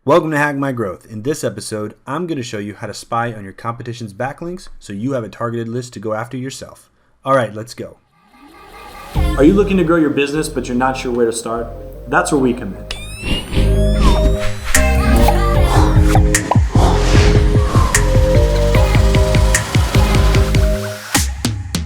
Welcome to Hack My Growth. In this episode, I'm going to show you how to spy on your competition's backlinks so you have a targeted list to go after yourself. All right, let's go. Are you looking to grow your business but you're not sure where to start? That's where we come in.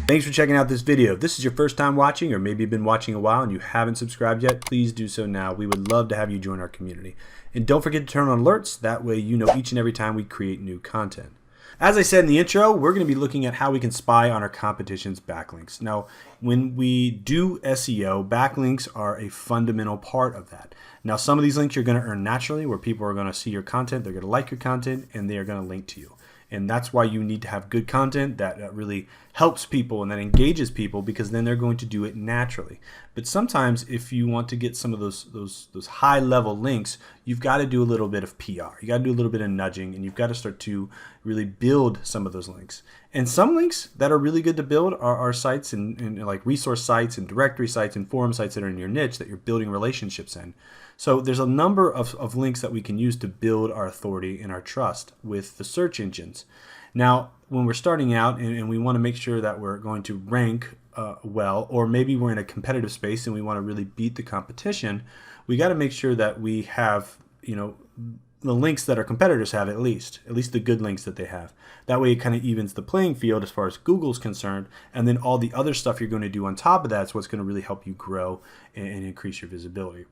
Thanks for checking out this video. If this is your first time watching, or maybe you've been watching a while and you haven't subscribed yet, please do so now. We would love to have you join our community. And don't forget to turn on alerts, that way you know each and every time we create new content. As I said in the intro, we're going to be looking at how we can spy on our competition's backlinks. Now, when we do SEO, backlinks are a fundamental part of that. Now, some of these links you're going to earn naturally, where people are going to see your content, they're going to like your content, and they are going to link to you. And that's why you need to have good content that really helps people and that engages people, because then they're going to do it naturally. But sometimes if you want to get some of those high level links, you've got to do a little bit of PR. You got to do a little bit of nudging, and you've got to start to really build some of those links. And some links that are really good to build are sites and like resource sites and directory sites and forum sites that are in your niche that you're building relationships in. So there's a number of links that we can use to build our authority and our trust with the search engines. Now, when we're starting out and we want to make sure that we're going to rank well, or maybe we're in a competitive space and we want to really beat the competition, we got to make sure that we have, the links that our competitors have, at least the good links that they have. That way it kind of evens the playing field as far as Google's concerned, and then all the other stuff you're going to do on top of that is what's going to really help you grow and increase your visibility.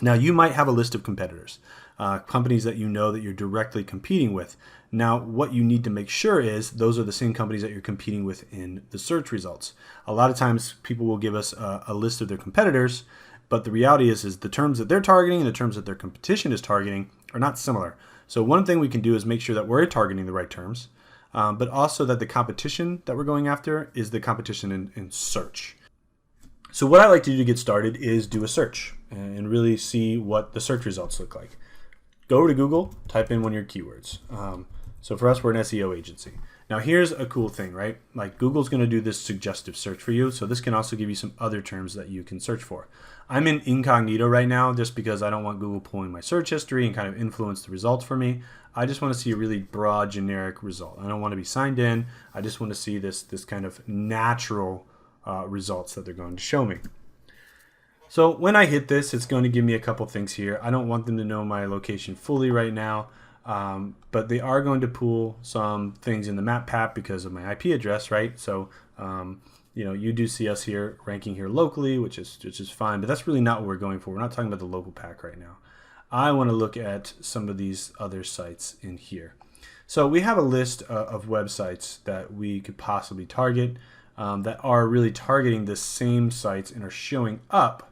Now, you might have a list of competitors, companies that you know that you're directly competing with. Now, what you need to make sure is those are the same companies that you're competing with in the search results. A lot of times people will give us a list of their competitors, but the reality is the terms that they're targeting and the terms that their competition is targeting are not similar. So one thing we can do is make sure that we're targeting the right terms, but also that the competition that we're going after is the competition in search. So what I like to do to get started is do a search and really see what the search results look like. Go over to Google, type in one of your keywords. So for us, we're an SEO agency. Now here's a cool thing, right? Like Google's going to do this suggestive search for you. So this can also give you some other terms that you can search for. I'm in incognito right now just because I don't want Google pulling my search history and kind of influence the results for me. I just want to see a really broad generic result. I don't want to be signed in. I just want to see this kind of natural results that they're going to show me. So when I hit this, it's going to give me a couple things here. I don't want them to know my location fully right now, but they are going to pull some things in the map path because of my IP address, right? So you do see us here ranking here locally, which is fine, but that's really not what we're going for. We're not talking about the local pack right now. I want to look at some of these other sites in here. So we have a list of websites that we could possibly target that are really targeting the same sites and are showing up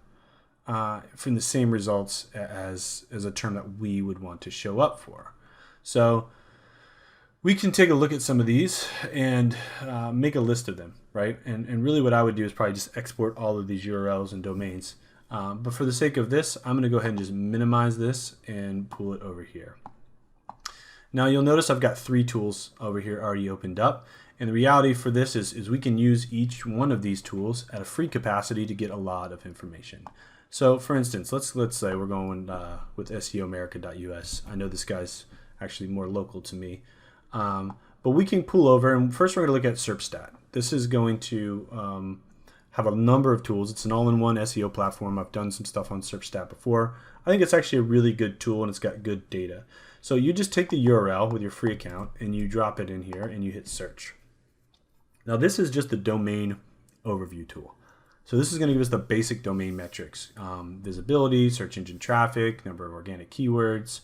from the same results as a term that we would want to show up for. So we can take a look at some of these and make a list of them, right? And really what I would do is probably just export all of these URLs and domains. But for the sake of this, I'm going to go ahead and just minimize this and pull it over here. Now you'll notice I've got 3 tools over here already opened up. And the reality for this is we can use each one of these tools at a free capacity to get a lot of information. So for instance, let's say we're going with SEOamerica.us. I know this guy's actually more local to me. But we can pull over, and first we're going to look at Serpstat. This is going to have a number of tools. It's an all-in-one SEO platform. I've done some stuff on Serpstat before. I think it's actually a really good tool, and it's got good data. So you just take the URL with your free account, and you drop it in here, and you hit search. Now this is just the domain overview tool. So this is going to give us the basic domain metrics, visibility, search engine traffic, number of organic keywords.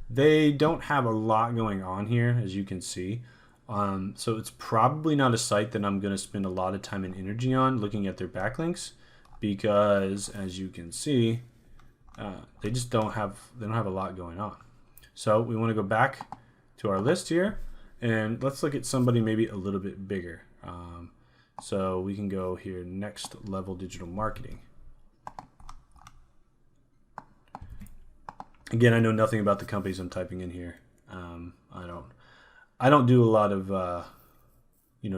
They don't have a lot going on here, as you can see. So it's probably not a site that I'm going to spend a lot of time and energy on looking at their backlinks, because as you can see, they just don't have a lot going on. So we want to go back to our list here, and let's look at somebody maybe a little bit bigger. So we can go here, next level digital marketing. Again, I know nothing about the companies I'm typing in here. I don't do a lot of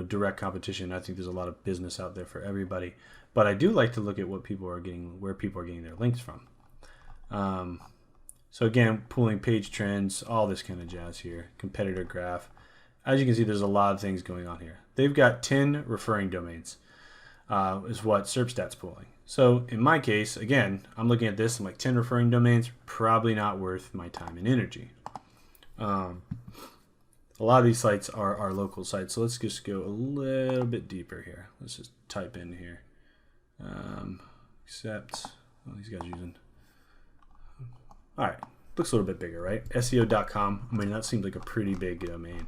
direct competition. I think there's a lot of business out there for everybody, but I do like to look at what people are getting, where people are getting their links from. So again, pulling page trends, all this kind of jazz here, competitor graph. As you can see, there's a lot of things going on here. They've got 10 referring domains, is what Serpstat's pulling. So in my case, again, I'm looking at this, I'm like 10 referring domains, probably not worth my time and energy. A lot of these sites are local sites, so let's just go a little bit deeper here. Let's just type in here. Except, these guys using. All right, looks a little bit bigger, right? SEO.com, I mean, that seems like a pretty big domain.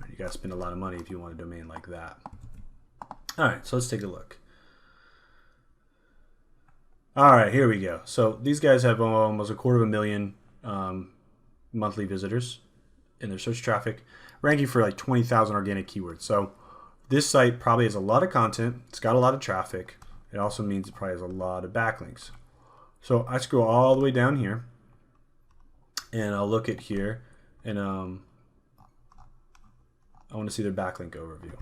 You gotta spend a lot of money if you want a domain like that. All right, so let's take a look. All right, here we go. So these guys have almost 250,000 monthly visitors in their search traffic, ranking for like 20,000 organic keywords. So this site probably has a lot of content. It's got a lot of traffic. It also means it probably has a lot of backlinks. So I scroll all the way down here, and I'll look at here, and I want to see their backlink overview.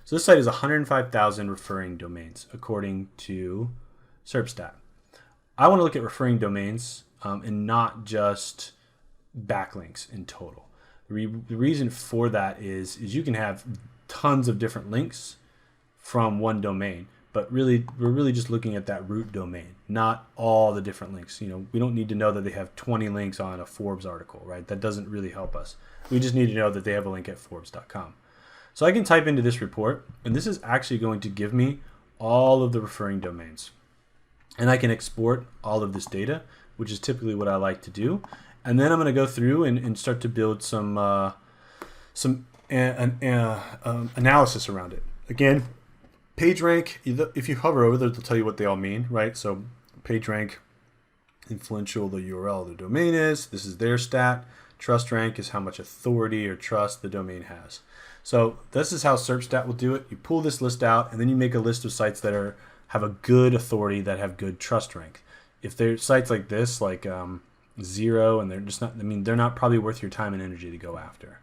So this site is 105,000 referring domains, according to Serpstat. I want to look at referring domains and not just backlinks in total. The reason for that is you can have tons of different links from one domain, but really we're really just looking at that root domain, not all the different links. You know, we don't need to know that they have 20 links on a Forbes article, right? That doesn't really help us. We just need to know that they have a link at Forbes.com. So I can type into this report, and this is actually going to give me all of the referring domains. And I can export all of this data, which is typically what I like to do. And then I'm going to go through and start to build some analysis around it. Again, PageRank, if you hover over there, they'll tell you what they all mean, right? So PageRank, influential the URL of the domain is. This is their stat. Trust rank is how much authority or trust the domain has. So this is how Serpstat will do it. You pull this list out, and then you make a list of sites that have a good authority, that have good trust rank. If they're sites like this, like zero, and they're just not, I mean, they're not probably worth your time and energy to go after.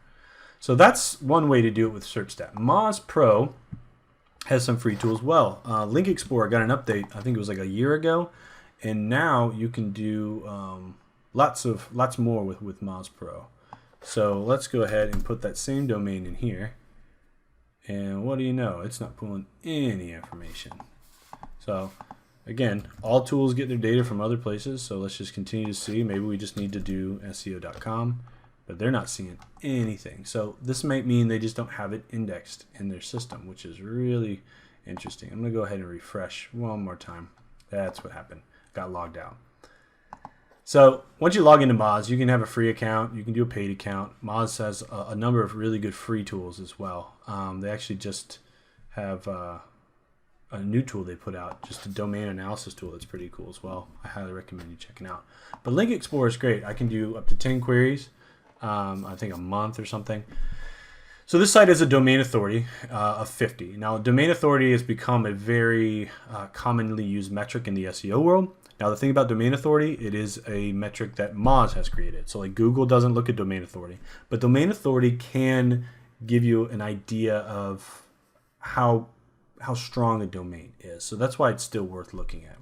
So that's one way to do it with Serpstat. Moz Pro has some free tools. Well, Link Explorer got an update, I think it was like a year ago, and now you can do lots more with Moz Pro. So let's go ahead and put that same domain in here, and what do you know? It's not pulling any information. So again, all tools get their data from other places, so let's just continue to see. Maybe we just need to do SEO.com, but they're not seeing anything. So this might mean they just don't have it indexed in their system, which is really interesting. I'm going to go ahead and refresh one more time. That's what happened. Got logged out. So once you log into Moz, you can have a free account. You can do a paid account. Moz has a number of really good free tools as well. They actually just have a new tool they put out, just a domain analysis tool that's pretty cool as well. I highly recommend you checking out. But Link Explorer is great. I can do up to 10 queries, I think a month or something. So this site has a domain authority of 50. Now, domain authority has become a very commonly used metric in the SEO world. Now, the thing about domain authority, it is a metric that Moz has created. So like Google doesn't look at domain authority, but domain authority can give you an idea of how strong a domain is. So that's why it's still worth looking at.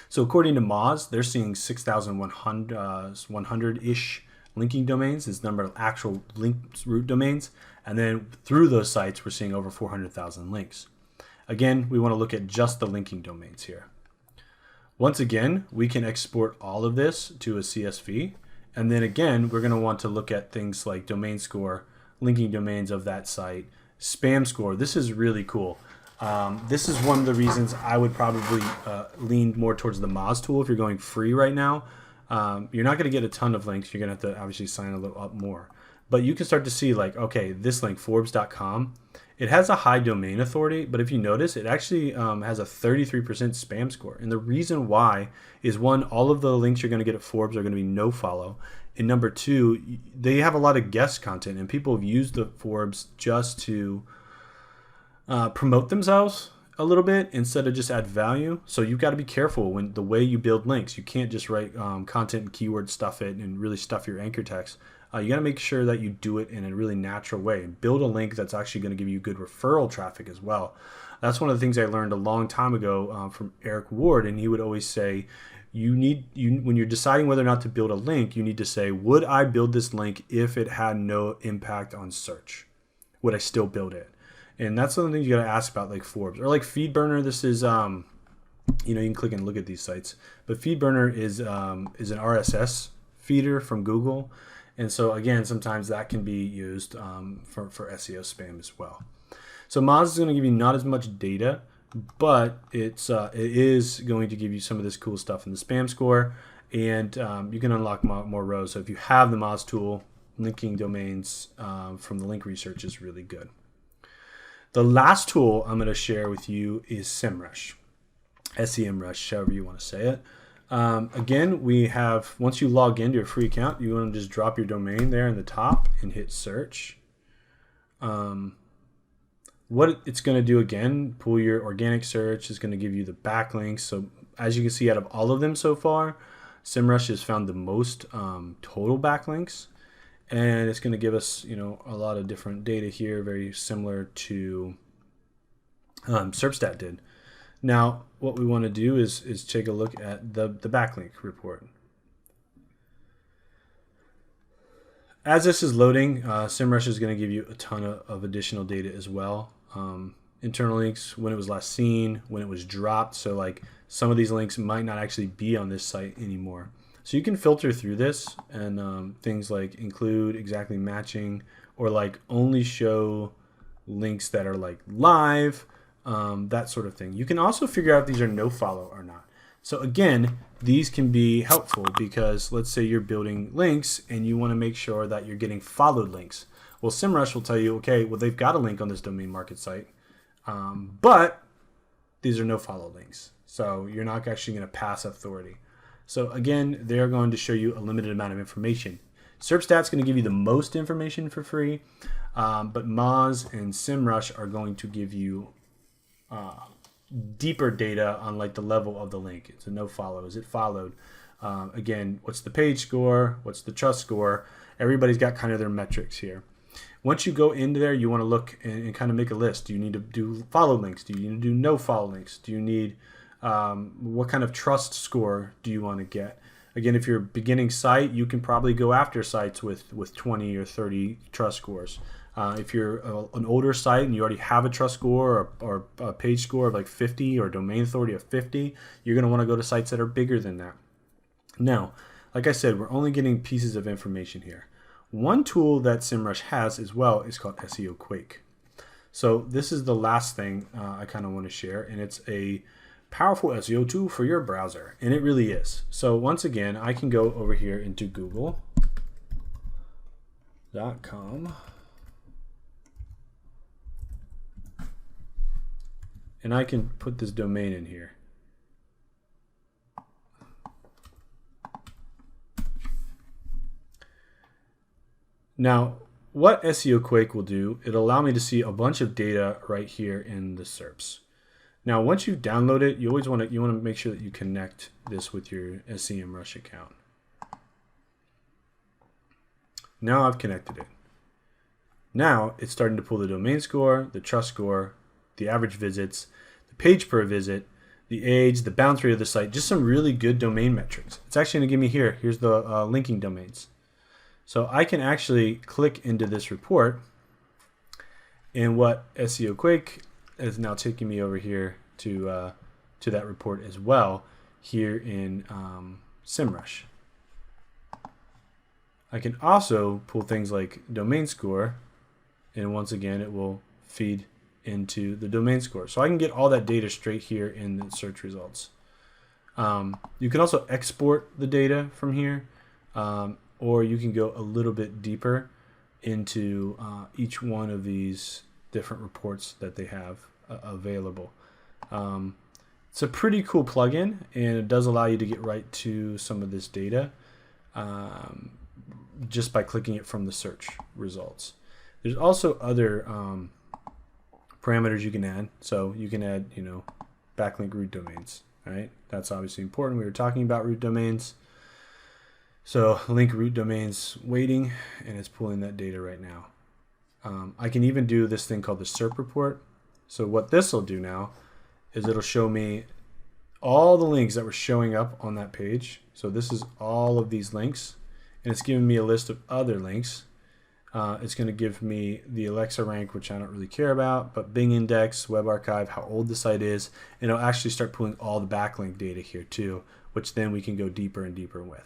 So according to Moz, they're seeing 6,100-ish linking domains, is the number of actual links root domains. And then through those sites, we're seeing over 400,000 links. Again, we want to look at just the linking domains here. Once again, we can export all of this to a CSV. And then again, we're going to want to look at things like domain score, linking domains of that site, spam score. This is really cool. This is one of the reasons I would probably lean more towards the Moz tool if you're going free right now. You're not going to get a ton of links. You're going to have to obviously sign a little up more. But you can start to see like, okay, this link, Forbes.com, it has a high domain authority, but if you notice, it actually has a 33% spam score. And the reason why is, one, all of the links you're going to get at Forbes are going to be no follow. And number two, they have a lot of guest content, and people have used the Forbes just to promote themselves a little bit instead of just add value. So you've got to be careful when the way you build links. You can't just write content and keyword stuff it and really stuff your anchor text. You got to make sure that you do it in a really natural way. Build a link that's actually going to give you good referral traffic as well. That's one of the things I learned a long time ago from Eric Ward, and he would always say, when you're deciding whether or not to build a link, you need to say, would I build this link if it had no impact on search? Would I still build it? And that's something you got to ask about, like Forbes or like FeedBurner. This is you can click and look at these sites, but FeedBurner is an RSS feeder from Google, and so again, sometimes that can be used for SEO spam as well. So Moz is going to give you not as much data, but it is going to give you some of this cool stuff in the spam score, and you can unlock more rows. So if you have the Moz tool, linking domains from the link research is really good. The last tool I'm going to share with you is SEMrush. SEMrush, however you want to say it. Again, we have, once you log into your free account, you want to just drop your domain there in the top and hit search. What it's going to do again, pull your organic search, is going to give you the backlinks. So as you can see, out of all of them so far, SEMrush has found the most total backlinks. And it's going to give us, a lot of different data here, very similar to Serpstat did. Now, what we want to do is take a look at the backlink report. As this is loading, SEMrush is going to give you a ton of additional data as well. Internal links, when it was last seen, when it was dropped. So like some of these links might not actually be on this site anymore. So you can filter through this and things like include exactly matching, or like only show links that are like live, that sort of thing. You can also figure out if these are no follow or not. So again, these can be helpful because let's say you're building links and you want to make sure that you're getting followed links. Well, SEMrush will tell you, okay, well, they've got a link on this domain market site, but these are no follow links. So you're not actually going to pass authority. So again, they're going to show you a limited amount of information. Serpstat's going to give you the most information for free, but Moz and SEMrush are going to give you deeper data on like the level of the link. It's a no follow. Is it followed? Again, what's the page score? What's the trust score? Everybody's got kind of their metrics here. Once you go into there, you want to look and kind of make a list. Do you need to do follow links? Do you need to do no follow links? Do you need what kind of trust score do you want to get? Again, if you're a beginning site, you can probably go after sites with 20 or 30 trust scores. If you're an older site and you already have a trust score or a page score of like 50 or domain authority of 50, you're going to want to go to sites that are bigger than that. Now, like I said, we're only getting pieces of information here. One tool that SEMrush has as well is called SEOquake. So this is the last thing I kind of want to share, and it's a powerful SEO tool for your browser, and it really is. So once again, I can go over here into google.com, and I can put this domain in here. Now, what SEOquake will do, it'll allow me to see a bunch of data right here in the SERPs. Now, once you download it, you always want to make sure that you connect this with your SEMrush account. Now I've connected it. Now it's starting to pull the domain score, the trust score, the average visits, the page per visit, the age, the bounce rate of the site, just some really good domain metrics. It's actually going to give me here. Here's the linking domains. So I can actually click into this report, and what SEOquake is now taking me over here to that report as well here in SEMrush. I can also pull things like domain score, and once again it will feed into the domain score. So I can get all that data straight here in the search results. You can also export the data from here, or you can go a little bit deeper into each one of these different reports that they have available. It's a pretty cool plugin, and it does allow you to get right to some of this data just by clicking it from the search results. There's also other parameters you can add. So you can add, backlink root domains, right? That's obviously important. We were talking about root domains. So link root domains waiting, and it's pulling that data right now. I can even do this thing called the SERP report. So what this will do now is it'll show me all the links that were showing up on that page. So this is all of these links, and it's giving me a list of other links. It's going to give me the Alexa rank, which I don't really care about, but Bing index, web archive, how old the site is, and it'll actually start pulling all the backlink data here too, which then we can go deeper and deeper with.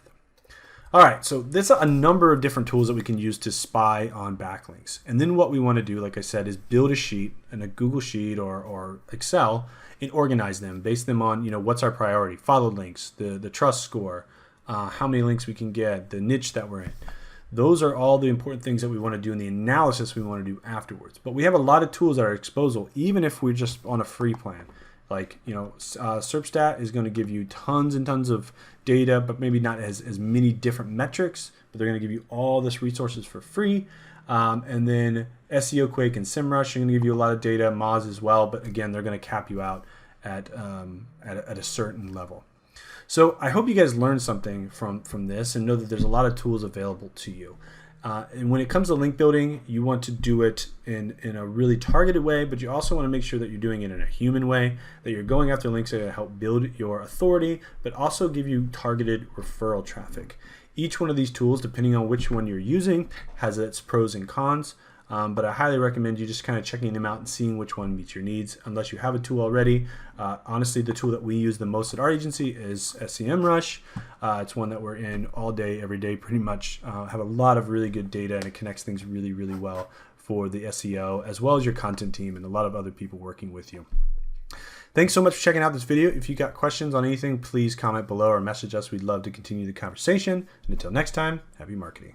All right, so there's a number of different tools that we can use to spy on backlinks. And then what we want to do, like I said, is build a sheet in a Google Sheet or Excel and organize them, base them on, what's our priority, followed links, the trust score, how many links we can get, the niche that we're in. Those are all the important things that we want to do in the analysis we want to do afterwards. But we have a lot of tools at our disposal, even if we're just on a free plan. Like, Serpstat is going to give you tons and tons of data, but maybe not as many different metrics, but they're going to give you all this resources for free. And then SEOquake and SEMrush are going to give you a lot of data, Moz as well, but again, they're going to cap you out at a certain level. So I hope you guys learned something from this and know that there's a lot of tools available to you. And when it comes to link building, you want to do it in a really targeted way, but you also want to make sure that you're doing it in a human way, that you're going after links that help build your authority, but also give you targeted referral traffic. Each one of these tools, depending on which one you're using, has its pros and cons. But I highly recommend you just kind of checking them out and seeing which one meets your needs. Unless you have a tool already, honestly, the tool that we use the most at our agency is SEMrush. It's one that we're in all day, every day, pretty much. Have a lot of really good data, and it connects things really, really well for the SEO, as well as your content team and a lot of other people working with you. Thanks so much for checking out this video. If you got questions on anything, please comment below or message us. We'd love to continue the conversation. And until next time, happy marketing.